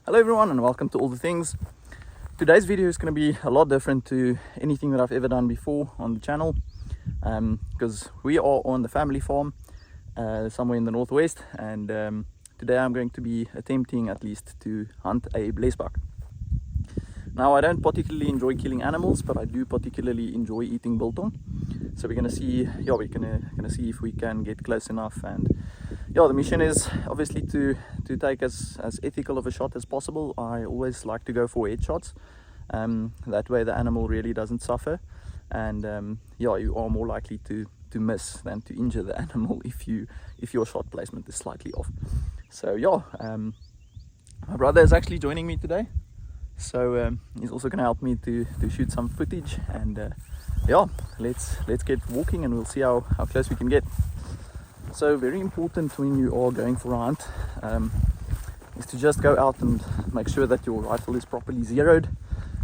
Hello everyone and welcome to All the Things. Today's video is going to be a lot different to anything that I've ever done before on the channel, because we are on the family farm somewhere in the northwest, and today I'm going to be attempting at least to hunt a Blesbuck. Now, I don't particularly enjoy killing animals, but I do particularly enjoy eating biltong. So we're going to see, we're gonna see if we can get close enough. And the mission is obviously to take as ethical of a shot as possible. I always like to go for headshots. That way the animal really doesn't suffer, and you are more likely to miss than to injure the animal if your shot placement is slightly off. So my brother is actually joining me today. So he's also going to help me to shoot some footage, and let's get walking and we'll see how close we can get. So very important when you are going for a hunt is to just go out and make sure that your rifle is properly zeroed.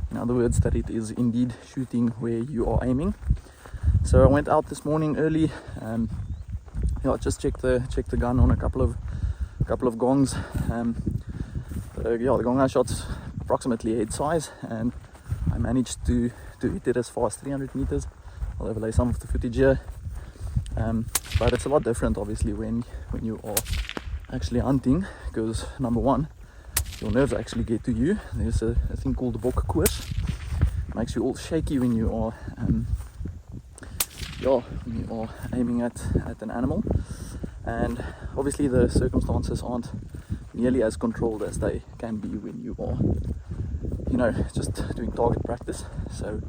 In other words, that it is indeed shooting where you are aiming. So I went out this morning early, just checked the gun on a couple of gongs. The gong I shot's approximately head size, and I managed to hit it as far as 300 meters. I'll overlay some of the footage here, but it's a lot different obviously when you are actually hunting, because number one, your nerves actually get to you. There's a thing called the bokkoers. It makes you all shaky when you are aiming at an animal, and obviously the circumstances aren't nearly as controlled as they can be when you are just doing target practice. So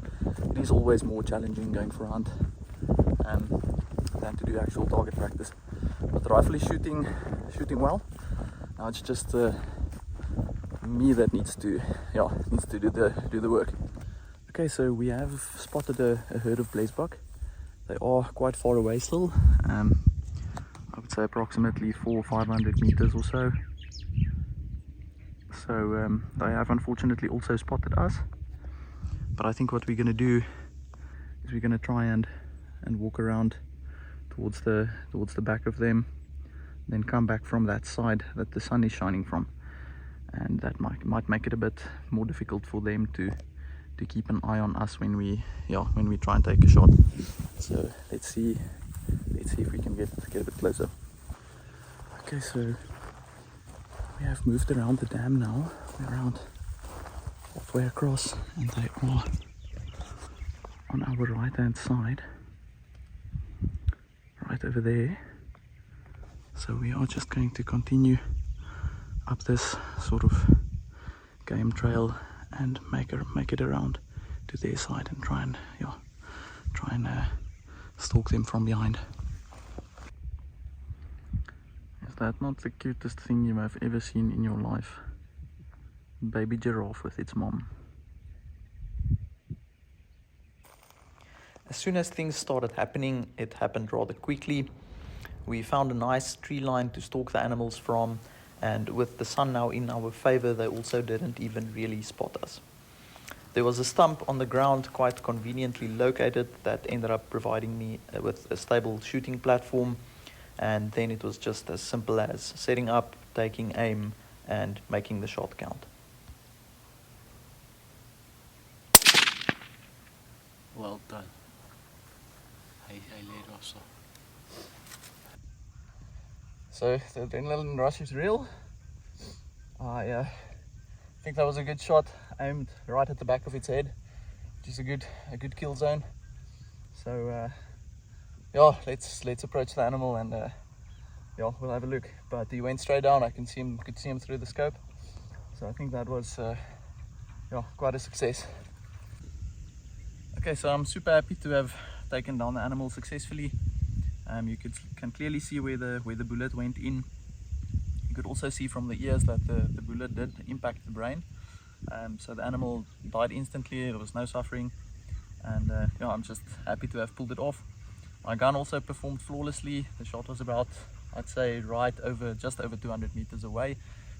it is always more challenging going for a hunt than to do actual target practice. But the rifle is shooting well. Now it's just me that needs to do the work. Okay, so we have spotted a herd of Blesbuck. They are quite far away still. I would say approximately 400 or 500 meters or so. So they have unfortunately also spotted us. But I think what we're going to do is we're going to try and walk around towards the back of them, then come back from that side that the sun is shining from, and that might make it a bit more difficult for them to keep an eye on us when we try and take a shot. So let's see if we can get a bit closer. Okay, so we have moved around the dam now. We're around halfway across, and they are on our right hand side, right over there. So we are just going to continue up this sort of game trail and make it around to their side and try and stalk them from behind. Is that not the cutest thing you have ever seen in your life? Baby giraffe with its mom. As soon as things started happening, it happened rather quickly. We found a nice tree line to stalk the animals from, and with the sun now in our favor, they also didn't even really spot us. There was a stump on the ground quite conveniently located that ended up providing me with a stable shooting platform, and then it was just as simple as setting up, taking aim, and making the shot count. Well done. I laid also. So the adrenaline rush is real. I think that was a good shot, aimed right at the back of its head, which is a good kill zone. So let's approach the animal and we'll have a look. But he went straight down. I could see him through the scope. So I think that was quite a success. Okay, so I'm super happy to have taken down the animal successfully. You can clearly see where the bullet went in. You could also see from the ears that the bullet did impact the brain. So the animal died instantly. There was no suffering, and I'm just happy to have pulled it off. My gun also performed flawlessly. The shot was about, I'd say, just over 200 meters away,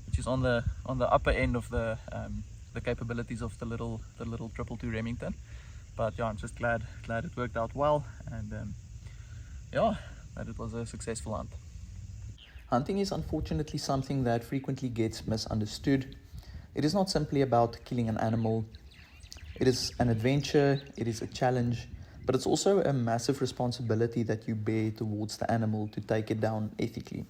which is on the upper end of the capabilities of the little 222 Remington. But I'm just glad it worked out well, and that it was a successful hunt. Hunting is unfortunately something that frequently gets misunderstood. It is not simply about killing an animal. It is an adventure, it is a challenge, but it's also a massive responsibility that you bear towards the animal to take it down ethically.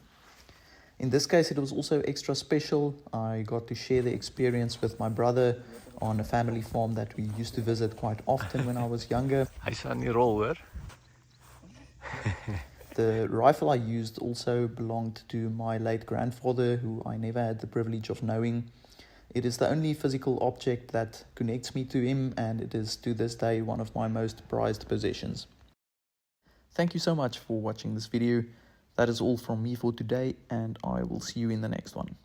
In this case, it was also extra special. I got to share the experience with my brother on a family farm that we used to visit quite often when I was younger. Hij is aan die rol hoor. The rifle I used also belonged to my late grandfather, who I never had the privilege of knowing. It is the only physical object that connects me to him, and it is to this day one of my most prized possessions. Thank you so much for watching this video. That is all from me for today, and I will see you in the next one.